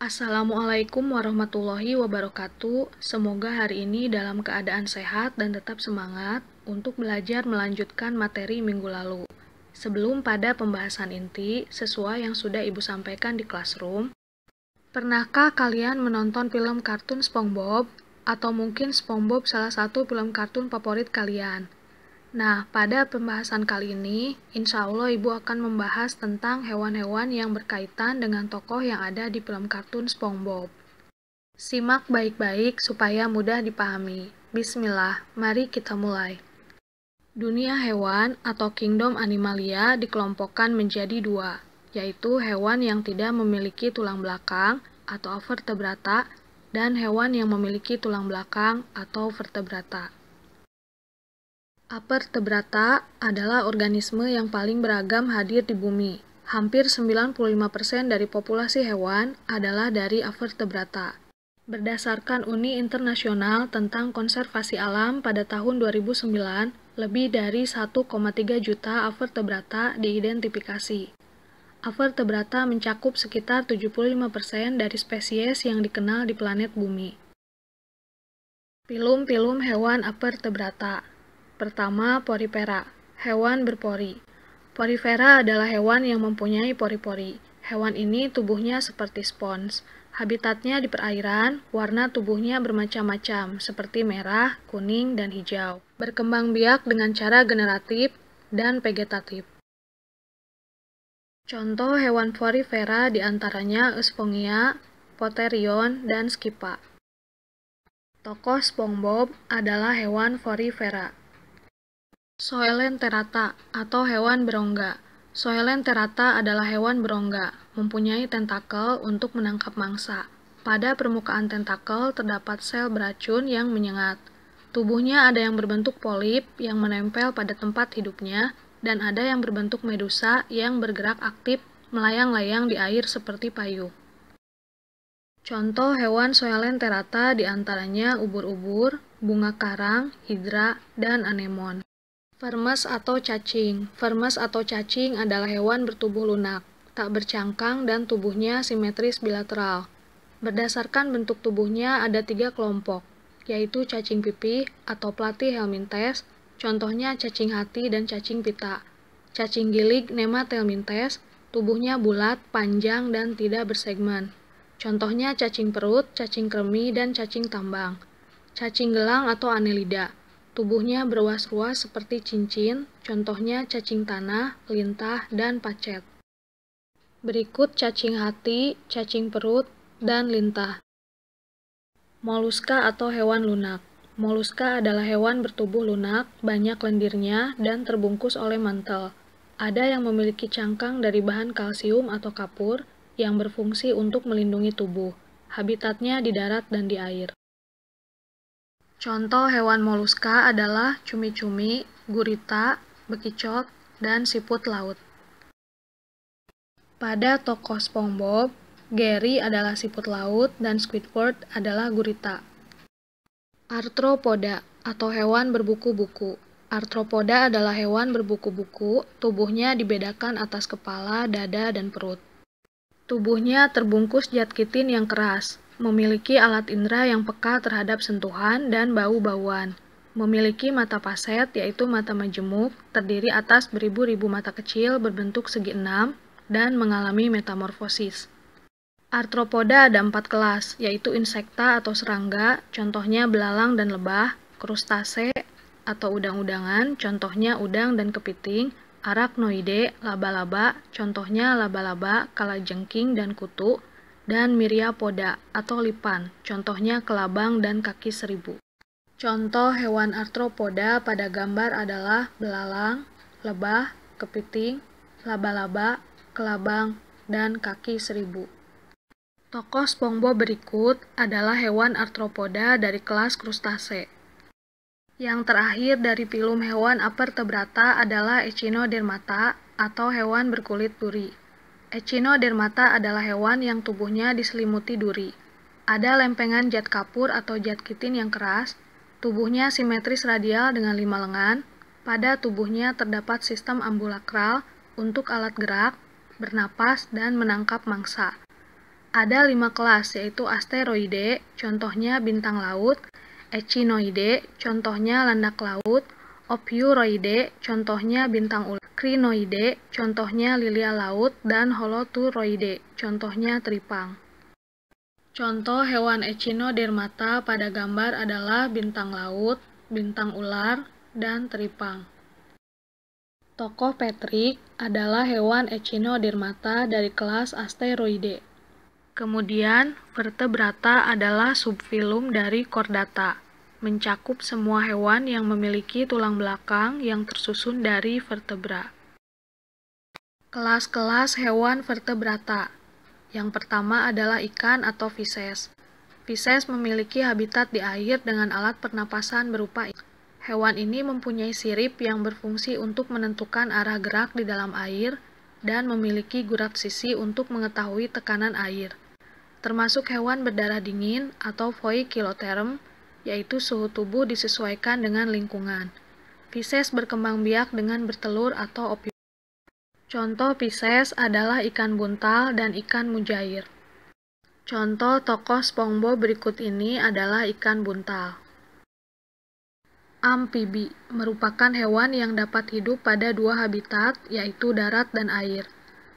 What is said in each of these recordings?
Assalamualaikum warahmatullahi wabarakatuh. Semoga hari ini dalam keadaan sehat dan tetap semangat untuk belajar melanjutkan materi minggu lalu. Sebelum pada pembahasan inti, sesuai yang sudah Ibu sampaikan di classroom, pernahkah kalian menonton film kartun SpongeBob? Atau mungkin SpongeBob salah satu film kartun favorit kalian? Nah, pada pembahasan kali ini, insya Allah Ibu akan membahas tentang hewan-hewan yang berkaitan dengan tokoh yang ada di film kartun SpongeBob. Simak baik-baik supaya mudah dipahami. Bismillah, mari kita mulai. Dunia hewan atau kingdom animalia dikelompokkan menjadi dua, yaitu hewan yang tidak memiliki tulang belakang atau vertebrata dan hewan yang memiliki tulang belakang atau vertebrata. Vertebrata adalah organisme yang paling beragam hadir di bumi. Hampir 95% dari populasi hewan adalah dari vertebrata. Berdasarkan Uni Internasional tentang Konservasi Alam pada tahun 2009, lebih dari 1,3 juta vertebrata diidentifikasi. Vertebrata mencakup sekitar 75% dari spesies yang dikenal di planet bumi. Filum-filum hewan vertebrata. Pertama, porifera, hewan berpori. Porifera adalah hewan yang mempunyai pori-pori. Hewan ini tubuhnya seperti spons. Habitatnya di perairan, warna tubuhnya bermacam-macam, seperti merah, kuning, dan hijau. Berkembang biak dengan cara generatif dan vegetatif. Contoh hewan porifera diantaranya Euspongia, Potherion, dan Scypha. Tokoh SpongeBob adalah hewan porifera. Coelenterata atau hewan berongga. Coelenterata adalah hewan berongga, mempunyai tentakel untuk menangkap mangsa. Pada permukaan tentakel terdapat sel beracun yang menyengat. Tubuhnya ada yang berbentuk polip yang menempel pada tempat hidupnya, dan ada yang berbentuk medusa yang bergerak aktif melayang-layang di air seperti payung. Contoh hewan Coelenterata diantaranya ubur-ubur, bunga karang, hidra, dan anemon. Vermes atau cacing. Vermes atau cacing adalah hewan bertubuh lunak, tak bercangkang dan tubuhnya simetris bilateral. Berdasarkan bentuk tubuhnya ada 3 kelompok, yaitu cacing pipih atau Platyhelminthes, contohnya cacing hati dan cacing pita. Cacing gilig Nemathelminthes, tubuhnya bulat, panjang, dan tidak bersegmen. Contohnya cacing perut, cacing kremi, dan cacing tambang. Cacing gelang atau Annelida. Tubuhnya berruas-ruas seperti cincin, contohnya cacing tanah, lintah, dan pacet. Berikut cacing hati, cacing perut, dan lintah. Moluska atau hewan lunak. Moluska adalah hewan bertubuh lunak, banyak lendirnya, dan terbungkus oleh mantel. Ada yang memiliki cangkang dari bahan kalsium atau kapur, yang berfungsi untuk melindungi tubuh. Habitatnya di darat dan di air. Contoh hewan moluska adalah cumi-cumi, gurita, bekicot, dan siput laut. Pada tokoh SpongeBob, Gary adalah siput laut dan Squidward adalah gurita. Arthropoda atau hewan berbuku-buku. Arthropoda adalah hewan berbuku-buku, tubuhnya dibedakan atas kepala, dada, dan perut. Tubuhnya terbungkus zat kitin yang keras. Memiliki alat indera yang peka terhadap sentuhan dan bau-bauan. Memiliki mata paset, yaitu mata majemuk, terdiri atas beribu-ribu mata kecil berbentuk segi enam, dan mengalami metamorfosis. Arthropoda ada 4 kelas, yaitu insekta atau serangga, contohnya belalang dan lebah, krustase atau udang-udangan, contohnya udang dan kepiting, arachnoide, laba-laba, contohnya laba-laba, kalajengking, dan kutu, dan myriapoda atau lipan, contohnya kelabang dan kaki seribu. Contoh hewan arthropoda pada gambar adalah belalang, lebah, kepiting, laba-laba, kelabang, dan kaki seribu. Tokoh SpongeBob berikut adalah hewan arthropoda dari kelas krustase. Yang terakhir dari filum hewan vertebrata adalah Echinodermata atau hewan berkulit duri. Echinodermata adalah hewan yang tubuhnya diselimuti duri. Ada lempengan zat kapur atau zat kitin yang keras, tubuhnya simetris radial dengan 5 lengan, pada tubuhnya terdapat sistem ambulakral untuk alat gerak, bernapas, dan menangkap mangsa. Ada 5 kelas, yaitu asteroide, contohnya bintang laut, echinoide, contohnya landak laut, ophiuroide, contohnya bintang ular, crinoide, contohnya lilia laut, dan holoturoide, contohnya teripang. Contoh hewan echinodermata pada gambar adalah bintang laut, bintang ular, dan teripang. Tokoh Patrick adalah hewan echinodermata dari kelas asteroide. Kemudian, vertebrata adalah subfilum dari Chordata, mencakup semua hewan yang memiliki tulang belakang yang tersusun dari vertebra. Kelas-kelas hewan vertebrata. Yang pertama adalah ikan atau Fishes. Fishes memiliki habitat di air dengan alat pernapasan berupa ikan. Hewan ini mempunyai sirip yang berfungsi untuk menentukan arah gerak di dalam air dan memiliki gurat sisi untuk mengetahui tekanan air. Termasuk hewan berdarah dingin atau Poikilotherm, yaitu suhu tubuh disesuaikan dengan lingkungan. Fishes berkembang biak dengan bertelur atau oviposition. Contoh Fishes adalah ikan buntal dan ikan mujair. Contoh tokoh SpongeBob berikut ini adalah ikan buntal. Amfibi merupakan hewan yang dapat hidup pada dua habitat, yaitu darat dan air.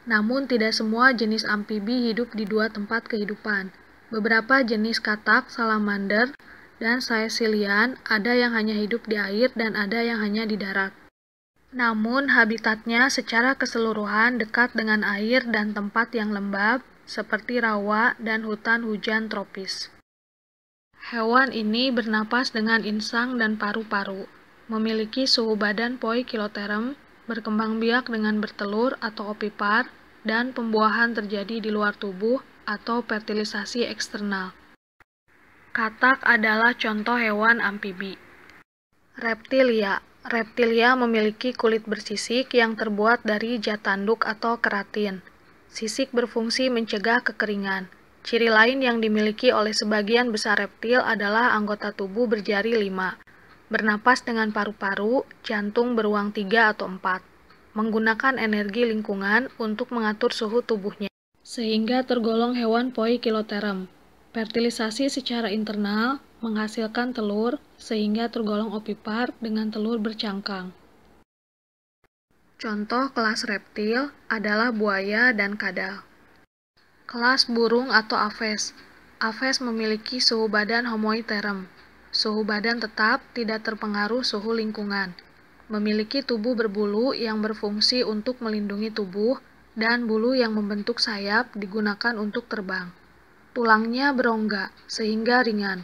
Namun tidak semua jenis amfibi hidup di dua tempat kehidupan. Beberapa jenis katak, salamander, dan caecilian ada yang hanya hidup di air dan ada yang hanya di darat. Namun habitatnya secara keseluruhan dekat dengan air dan tempat yang lembab, seperti rawa dan hutan hujan tropis. Hewan ini bernapas dengan insang dan paru-paru, memiliki suhu badan Poikilotherm, berkembang biak dengan bertelur atau ovipar, dan pembuahan terjadi di luar tubuh atau fertilisasi eksternal. Katak adalah contoh hewan amfibi. Reptilia. Reptilia memiliki kulit bersisik yang terbuat dari zat tanduk atau keratin. Sisik berfungsi mencegah kekeringan. Ciri lain yang dimiliki oleh sebagian besar reptil adalah anggota tubuh berjari 5. Bernapas dengan paru-paru, jantung beruang 3 atau 4, menggunakan energi lingkungan untuk mengatur suhu tubuhnya, sehingga tergolong hewan Poikilotherm. Fertilisasi secara internal, menghasilkan telur, sehingga tergolong ovipar dengan telur bercangkang. Contoh kelas reptil adalah buaya dan kadal. Kelas burung atau Aves. Aves memiliki suhu badan homoiotherm. Suhu badan tetap, tidak terpengaruh suhu lingkungan. Memiliki tubuh berbulu yang berfungsi untuk melindungi tubuh, dan bulu yang membentuk sayap digunakan untuk terbang. Tulangnya berongga, sehingga ringan.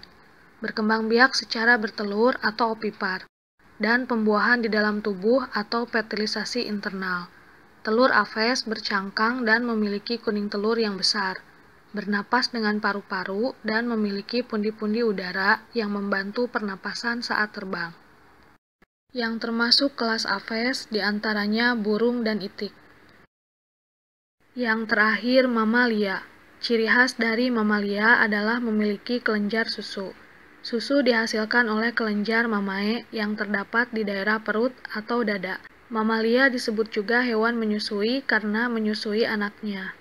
Berkembang biak secara bertelur atau ovipar, dan pembuahan di dalam tubuh atau fertilisasi internal. Telur Aves bercangkang dan memiliki kuning telur yang besar. Bernapas dengan paru-paru dan memiliki pundi-pundi udara yang membantu pernapasan saat terbang. Yang termasuk kelas Aves diantaranya burung dan itik. Yang terakhir, mamalia. Ciri khas dari mamalia adalah memiliki kelenjar susu. Susu dihasilkan oleh kelenjar mamae yang terdapat di daerah perut atau dada. Mamalia disebut juga hewan menyusui karena menyusui anaknya.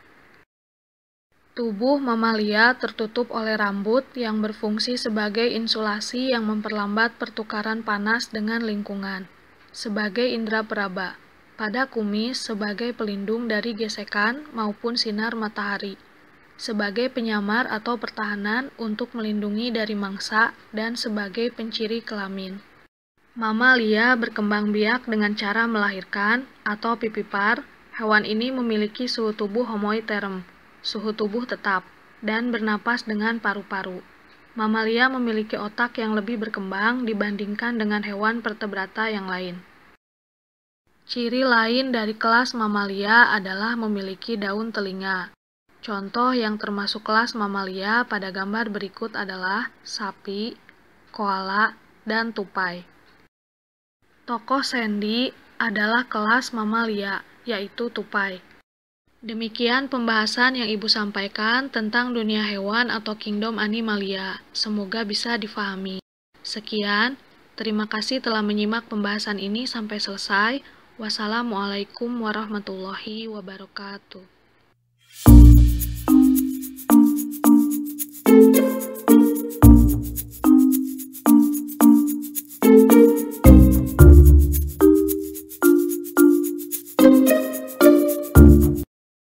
Tubuh mamalia tertutup oleh rambut yang berfungsi sebagai insulasi yang memperlambat pertukaran panas dengan lingkungan, sebagai indera peraba, pada kumis sebagai pelindung dari gesekan maupun sinar matahari, sebagai penyamar atau pertahanan untuk melindungi dari mangsa, dan sebagai penciri kelamin. Mamalia berkembang biak dengan cara melahirkan atau vivipar. Hewan ini memiliki suhu tubuh homoiotherm, suhu tubuh tetap, dan bernapas dengan paru-paru. Mamalia memiliki otak yang lebih berkembang dibandingkan dengan hewan vertebrata yang lain. Ciri lain dari kelas mamalia adalah memiliki daun telinga. Contoh yang termasuk kelas mamalia pada gambar berikut adalah sapi, koala, dan tupai. Tokoh Sandy adalah kelas mamalia, yaitu tupai. Demikian pembahasan yang Ibu sampaikan tentang dunia hewan atau kingdom animalia. Semoga bisa difahami. Sekian, terima kasih telah menyimak pembahasan ini sampai selesai. Wassalamualaikum warahmatullahi wabarakatuh.